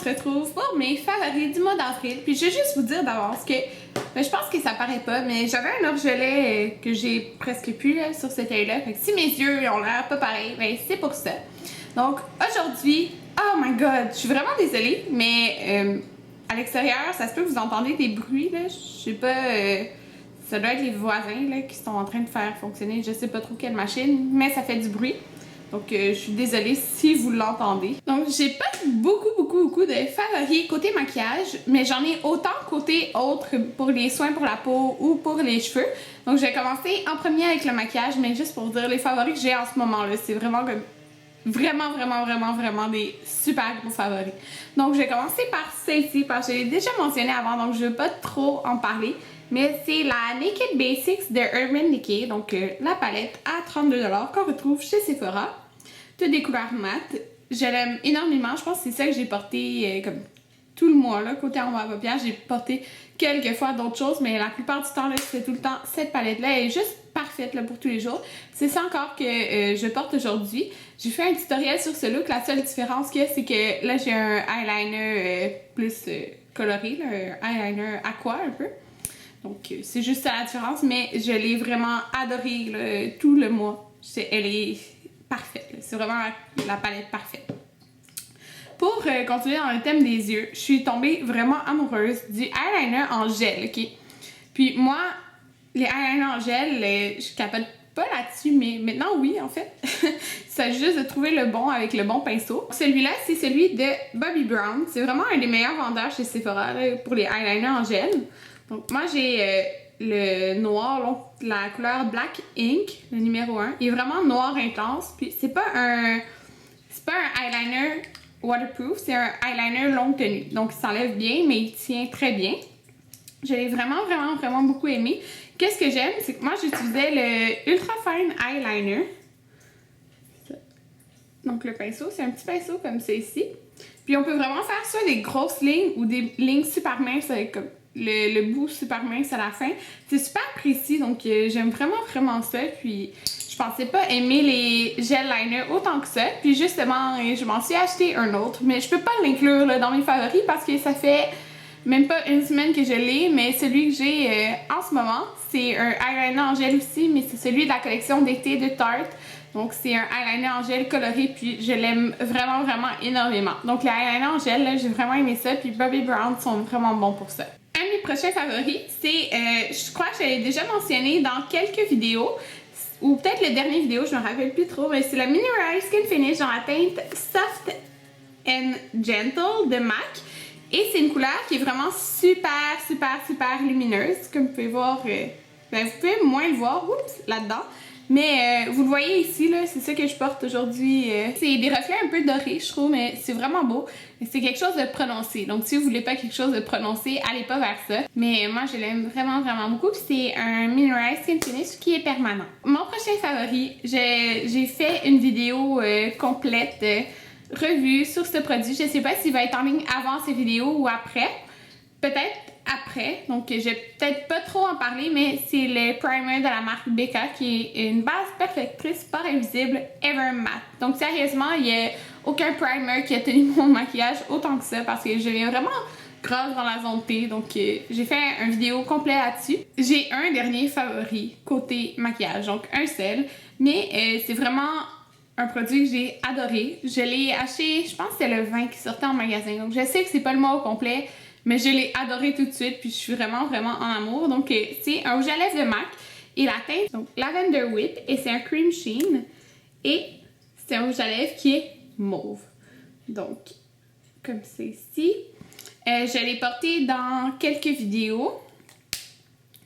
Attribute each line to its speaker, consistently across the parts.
Speaker 1: se retrouve pour mes favoris du mois d'avril. Puis je vais juste vous dire d'avance que je pense que ça paraît pas, mais j'avais un orgelet que j'ai presque plus là, sur cet œil-là. Fait que si mes yeux ont l'air pas pareil, ben c'est pour ça. Donc aujourd'hui, oh my god, je suis vraiment désolée, mais à l'extérieur, ça se peut que vous entendez des bruits là. Je sais pas, ça doit être les voisins là, qui sont en train de faire fonctionner je sais pas trop quelle machine, mais ça fait du bruit. Donc, je suis désolée si vous l'entendez. Donc, j'ai pas beaucoup de favoris côté maquillage, mais j'en ai autant côté autre pour les soins pour la peau ou pour les cheveux. Donc, je vais commencer en premier avec le maquillage, mais juste pour dire les favoris que j'ai en ce moment-là. C'est vraiment comme vraiment des super gros favoris. Donc, je vais commencer par celle-ci parce que je l'ai déjà mentionné avant, donc je veux pas trop en parler. Mais c'est la Naked Basics de Urban Decay, donc la palette à 32$ qu'on retrouve chez Sephora. Toutes des couleurs mates. Je l'aime énormément. Je pense que c'est ça que j'ai porté comme tout le mois. Là. Côté en bas à paupières, j'ai porté quelques fois d'autres choses, mais la plupart du temps, c'est tout le temps cette palette-là. Elle est juste parfaite là, pour tous les jours. C'est ça encore que je porte aujourd'hui. J'ai fait un tutoriel sur ce look. La seule différence qu'il y a, c'est que là, j'ai un eyeliner plus coloré, là, un eyeliner aqua un peu. Donc, c'est juste ça la différence, mais je l'ai vraiment adorée là, tout le mois. Elle est parfaite. C'est vraiment la palette parfaite. Pour continuer dans le thème des yeux, je suis tombée vraiment amoureuse du eyeliner en gel, ok? Puis moi, les eyeliners en gel, je capote pas là-dessus, mais maintenant oui, en fait. Il s'agit juste de trouver le bon avec le bon pinceau. Celui-là, c'est celui de Bobbi Brown. C'est vraiment un des meilleurs vendeurs chez Sephora là, pour les eyeliners en gel. Donc moi, j'ai le noir, donc, la couleur Black Ink, le numéro 1. Il est vraiment noir intense. Puis c'est pas un eyeliner waterproof, c'est un eyeliner longue tenue. Donc il s'enlève bien, mais il tient très bien. Je l'ai vraiment beaucoup aimé. Qu'est-ce que j'aime, c'est que moi j'utilisais le Ultra Fine Eyeliner. Donc le pinceau, c'est un petit pinceau comme ça ici. Puis on peut vraiment faire soit des grosses lignes ou des lignes super minces avec comme le bout super mince à la fin. C'est super précis, donc j'aime vraiment ça. Puis je pensais pas aimer les gel liners autant que ça. Puis justement, je m'en suis acheté un autre, mais je peux pas l'inclure dans mes favoris parce que ça fait même pas une semaine que je l'ai, mais celui que j'ai en ce moment, c'est un eyeliner en gel aussi, mais c'est celui de la collection d'été de Tarte. Donc c'est un eyeliner en gel coloré, puis je l'aime vraiment énormément. Donc les eyeliners en gel, j'ai vraiment aimé ça, puis Bobbi Brown sont vraiment bons pour ça. Un de mes prochains favoris, c'est, je crois que je l'ai déjà mentionné dans quelques vidéos, ou peut-être la dernière vidéo, je me rappelle plus trop, mais c'est la Mineral Skin Finish dans la teinte Soft and Gentle de MAC. Et c'est une couleur qui est vraiment super lumineuse. Comme vous pouvez voir, vous pouvez moins le voir là-dedans. Mais vous le voyez ici, là, c'est ça que je porte aujourd'hui. C'est des reflets un peu dorés, je trouve, mais c'est vraiment beau. C'est quelque chose de prononcé. Donc si vous voulez pas quelque chose de prononcé, allez pas vers ça. Mais moi, je l'aime vraiment beaucoup. C'est un Mineral Skin Finish qui est permanent. Mon prochain favori, j'ai fait une vidéo complète revue sur ce produit. Je sais pas s'il va être en ligne avant ces vidéos ou après. Peut-être après, donc je vais peut-être pas trop en parler, mais c'est le primer de la marque Becca qui est une base perfectrice pas invisible Ever Matte. Donc sérieusement, il y a aucun primer qui a tenu mon maquillage autant que ça parce que je viens vraiment grasse dans la zone T, donc j'ai fait une vidéo complète là-dessus. J'ai un dernier favori côté maquillage, donc un seul, mais c'est vraiment un produit que j'ai adoré. Je l'ai acheté, je pense que c'était le 20 qui sortait en magasin, donc je sais que c'est pas le mois au complet, mais je l'ai adoré tout de suite, puis je suis vraiment en amour. Donc c'est un rouge à lèvres de MAC et la teinte, donc Lavender Whip, et c'est un cream sheen et c'est un rouge à lèvres qui est mauve. Donc comme c'est ici. Je l'ai porté dans quelques vidéos.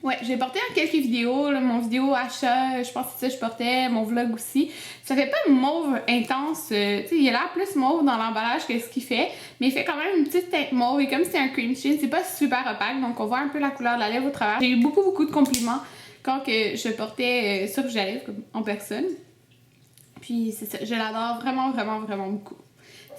Speaker 1: Ouais, je l'ai porté dans quelques vidéos, là, mon vidéo achat, je pense que c'est ça que je portais, mon vlog aussi. Ça fait pas mauve intense, tu sais, il a l'air plus mauve dans l'emballage que ce qu'il fait, mais il fait quand même une petite teinte mauve, et comme c'est un cream sheen, c'est pas super opaque, donc on voit un peu la couleur de la lèvre au travers. J'ai eu beaucoup de compliments quand que je portais ce rouge à lèvres en personne. Puis c'est ça, je l'adore vraiment beaucoup.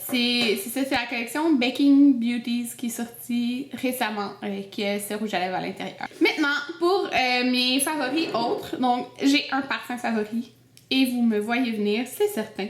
Speaker 1: C'est ça, c'est la collection Baking Beauties qui est sortie récemment avec ce rouge à lèvres à l'intérieur. Maintenant, pour mes favoris autres, donc j'ai un parfum favori et vous me voyez venir, c'est certain.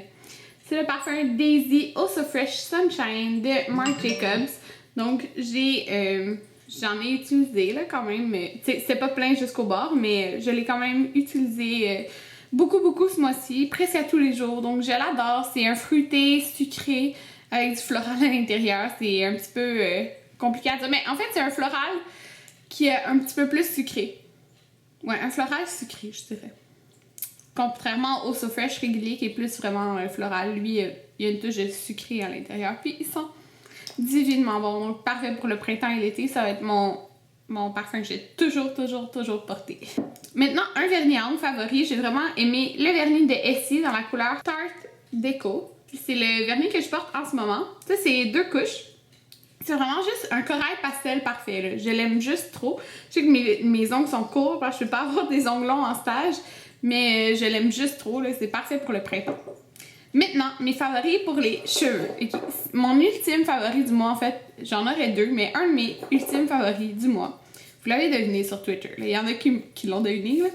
Speaker 1: C'est le parfum Daisy Oh So Fresh Sunshine de Marc Jacobs. Donc, j'en ai utilisé là quand même. C'est pas plein jusqu'au bord, mais je l'ai quand même utilisé beaucoup ce mois-ci, presque à tous les jours. Donc, je l'adore. C'est un fruité sucré avec du floral à l'intérieur. C'est un petit peu compliqué à dire. Mais en fait, c'est un floral qui est un petit peu plus sucré. Ouais, un floral sucré, je dirais. Contrairement au So Fresh régulier qui est plus vraiment floral, lui, il y a une touche de sucré à l'intérieur. Puis ils sont divinement bons. Donc parfait pour le printemps et l'été. Ça va être mon parfum que j'ai toujours porté. Maintenant, un vernis à ongles favori. J'ai vraiment aimé le vernis de Essie dans la couleur Tarte Déco. C'est le vernis que je porte en ce moment. Ça, c'est 2 couches. C'est vraiment juste un corail pastel parfait. Là. Je l'aime juste trop. Je sais que mes ongles sont courts parce que je peux pas avoir des ongles longs en stage. Mais je l'aime juste trop, c'est parfait pour le printemps. Maintenant, mes favoris pour les cheveux. Mon ultime favori du mois, en fait, j'en aurais 2, mais un de mes ultimes favoris du mois, vous l'avez deviné sur Twitter, là. Il y en a qui l'ont deviné, là.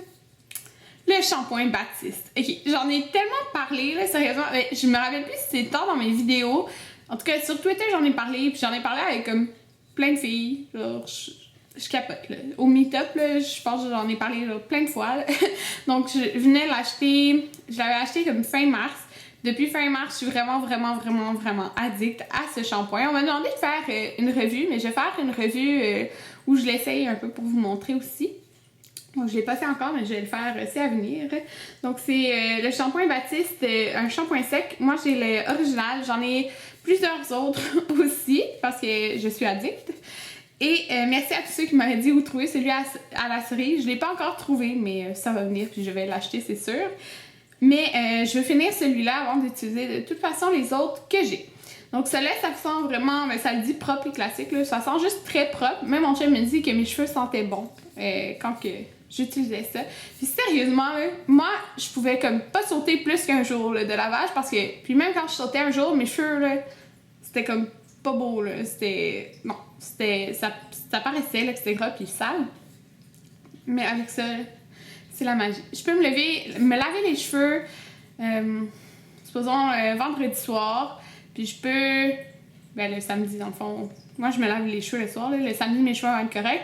Speaker 1: Le shampoing Baptiste. Ok, j'en ai tellement parlé, là, sérieusement, mais je me rappelle plus si c'est tant dans mes vidéos. En tout cas, sur Twitter, j'en ai parlé, puis j'en ai parlé avec comme plein de filles, genre... Je capote, là. Au meet-up, là, je pense que j'en ai parlé là, plein de fois. Là. Donc, je venais l'acheter. Je l'avais acheté comme fin mars. Depuis fin mars, je suis vraiment addict à ce shampoing. On m'a demandé de faire une revue, mais je vais faire une revue où je l'essaye un peu pour vous montrer aussi. Donc, je ne l'ai pas fait encore, mais je vais le faire aussi à venir. Donc, c'est le shampoing Baptiste, un shampoing sec. Moi, j'ai l'original. J'en ai plusieurs autres aussi, parce que je suis addict. Et merci à tous ceux qui m'auraient dit où trouver celui à la cerise. Je ne l'ai pas encore trouvé, mais ça va venir puis je vais l'acheter, c'est sûr. Mais je veux finir celui-là avant d'utiliser de toute façon les autres que j'ai. Donc celui-là, ça sent vraiment, ça le dit propre et classique, là. Ça sent juste très propre. Même mon chum me dit que mes cheveux sentaient bon quand que j'utilisais ça. Puis sérieusement, là, moi, je pouvais comme pas sauter plus qu'un jour là, de lavage parce que, puis même quand je sautais un jour, mes cheveux, là, c'était comme pas beau, là. C'était... Non. Ça paraissait là, que c'était gras puis sale. Mais avec ça, c'est la magie. Je peux me laver les cheveux, supposons vendredi soir, puis je peux, le samedi dans le fond, moi je me lave les cheveux le soir, là, le samedi mes cheveux vont être corrects.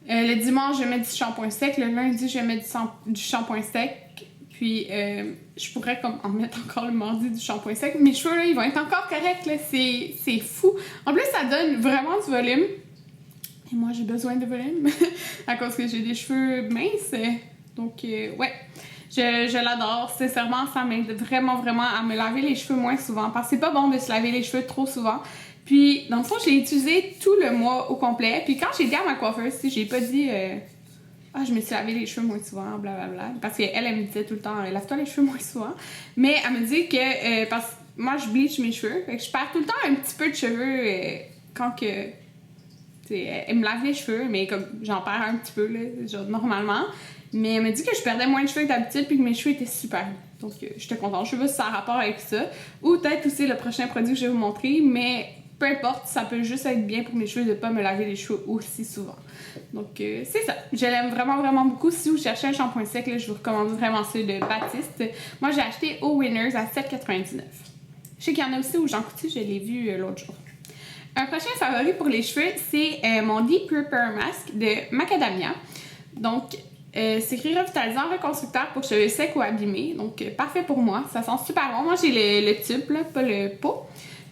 Speaker 1: Le dimanche je mets du shampoing sec, le lundi je mets du shampoing sec, puis je pourrais comme en mettre encore le mardi du shampoing sec. Mes cheveux là, ils vont être encore corrects, là, c'est fou. En plus ça donne vraiment du volume. Et moi j'ai besoin de volume à cause que j'ai des cheveux minces. Donc ouais, je l'adore. Sincèrement, ça m'aide vraiment à me laver les cheveux moins souvent. Parce que c'est pas bon de se laver les cheveux trop souvent. Puis dans le fond, je l'ai utilisé tout le mois au complet. Puis quand j'ai dit à ma coiffeuse, j'ai pas dit je me suis lavé les cheveux moins souvent, blablabla. Parce qu'elle me disait tout le temps, lave-toi les cheveux moins souvent. Mais elle me dit que, parce que moi je bleach mes cheveux, fait que je perds tout le temps un petit peu de cheveux quand que, elle me lave les cheveux, mais comme j'en perds un petit peu, là, genre normalement. Mais elle me dit que je perdais moins de cheveux que d'habitude puis que mes cheveux étaient super beaux. Donc j'étais contente. Je sais pas si ça a rapport avec ça. Ou peut-être aussi le prochain produit que je vais vous montrer, mais peu importe, ça peut juste être bien pour mes cheveux de pas me laver les cheveux aussi souvent. Donc c'est ça. Je l'aime vraiment beaucoup. Si vous cherchez un shampoing sec, là, je vous recommande vraiment celui de Baptiste. Moi j'ai acheté au Winners à 7,99. Je sais qu'il y en a aussi au Jean Coutu, je l'ai vu l'autre jour. Un prochain favori pour les cheveux, c'est mon Deep Repair Mask de Macadamia. Donc c'est écrit revitalisant reconstructeur pour cheveux secs ou abîmés. Donc parfait pour moi. Ça sent super bon. Moi j'ai le tube, là, pas le pot.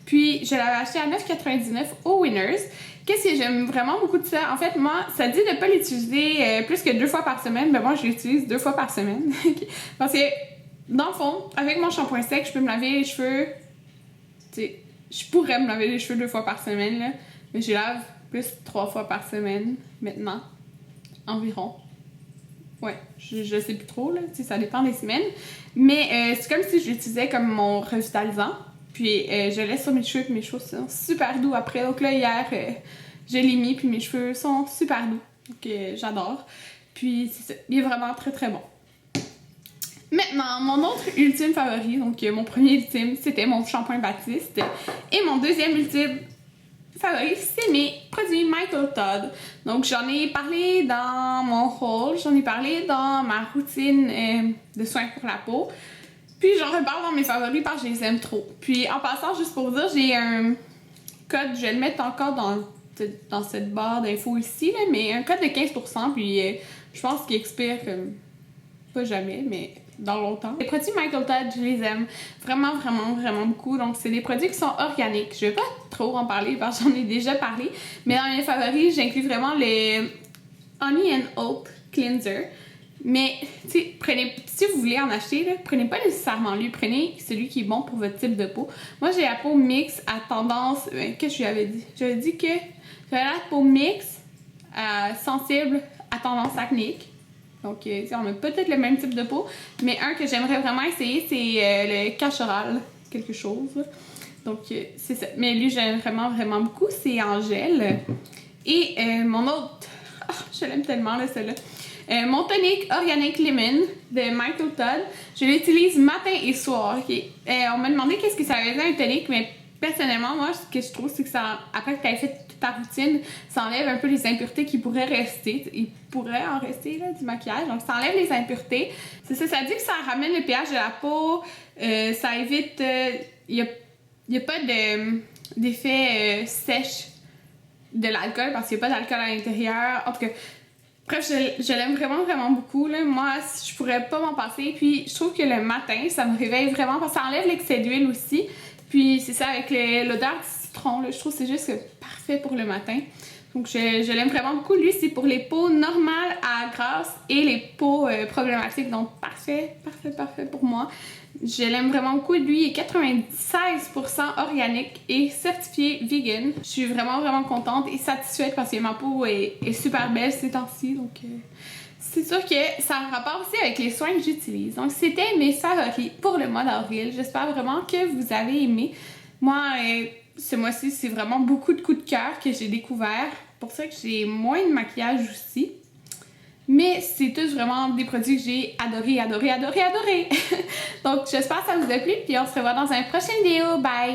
Speaker 1: Puis je l'avais acheté à 9,99 au Winners. Qu'est-ce que j'aime vraiment beaucoup de ça? En fait, moi, ça dit de pas l'utiliser plus que 2 fois par semaine. Mais moi, je l'utilise 2 fois par semaine. Parce que, dans le fond, avec mon shampoing sec, je peux me laver les cheveux. Tu sais, je pourrais me laver les cheveux 2 fois par semaine, là. Mais je lave plus 3 fois par semaine, maintenant. Environ. Ouais, je sais plus trop, là. Tu sais, ça dépend des semaines. Mais c'est comme si je l'utilisais comme mon revitalisant. Puis je laisse sur mes cheveux, puis mes cheveux sont super doux après. Donc là, hier, je l'ai mis, puis mes cheveux sont super doux. Donc j'adore. Puis c'est ça, il est vraiment très bon. Maintenant, mon autre ultime favori, donc mon premier ultime, c'était mon shampoing Baptiste. Et mon deuxième ultime favori, c'est mes produits Michael Todd. Donc j'en ai parlé dans mon haul, j'en ai parlé dans ma routine de soins pour la peau. Puis j'en reparle dans mes favoris parce que je les aime trop. Puis en passant, juste pour vous dire, j'ai un code, je vais le mettre encore dans cette barre d'infos ici, là, mais un code de 15%, puis je pense qu'il expire pas jamais, mais dans longtemps. Les produits Michael Todd, je les aime vraiment, vraiment, vraiment beaucoup. Donc, c'est des produits qui sont organiques. Je vais pas trop en parler parce que j'en ai déjà parlé, mais dans mes favoris, j'inclus vraiment le Honey and Oat Cleanser. Mais, tu sais, si vous voulez en acheter, là, prenez pas nécessairement lui, prenez celui qui est bon pour votre type de peau. Moi, j'ai la peau mixte à tendance. Qu'est-ce que je lui avais dit? J'avais dit que j'avais la peau mixte, sensible à tendance acnéique. Donc, on a peut-être le même type de peau, mais un que j'aimerais vraiment essayer, c'est le Cachoral, quelque chose. Donc, c'est ça. Mais lui, j'aime vraiment, vraiment beaucoup. C'est en gel. Et mon autre, je l'aime tellement, là, celle-là. Mon tonique Organic Lemon de Michael Todd, je l'utilise matin et soir. Okay? On m'a demandé qu'est-ce que ça veut dire un tonique, mais personnellement, moi, ce que je trouve, c'est que ça, après que tu aies fait toute ta routine, ça enlève un peu les impuretés qui pourraient rester. Il pourrait en rester là, du maquillage. Donc, ça enlève les impuretés. C'est ça, ça dit que ça ramène le pH de la peau. Ça évite. Il n'y a pas d'effet sèche de l'alcool parce qu'il n'y a pas d'alcool à l'intérieur. En tout cas, bref, je l'aime vraiment, vraiment beaucoup. Là. Moi, je pourrais pas m'en passer. Puis, je trouve que le matin, ça me réveille vraiment parce que ça enlève l'excès d'huile aussi. Puis, c'est ça, avec l'odeur du citron, là, je trouve que c'est juste parfait pour le matin. Donc, je l'aime vraiment beaucoup. Lui, c'est pour les peaux normales à grasse et les peaux problématiques. Donc, parfait, parfait, parfait pour moi. Je l'aime vraiment beaucoup. Lui, il est 96% organique et certifié vegan. Je suis vraiment, vraiment contente et satisfaite parce que ma peau est super belle ces temps-ci. Donc, c'est sûr que ça a un rapport aussi avec les soins que j'utilise. Donc, c'était mes favoris pour le mois d'avril. J'espère vraiment que vous avez aimé. Moi, ce mois-ci, c'est vraiment beaucoup de coups de cœur que j'ai découvert. Pour ça que j'ai moins de maquillage aussi. Mais c'est tous vraiment des produits que j'ai adoré, adoré, adoré, adoré. Donc, j'espère que ça vous a plu. Puis on se revoit dans un prochain vidéo. Bye!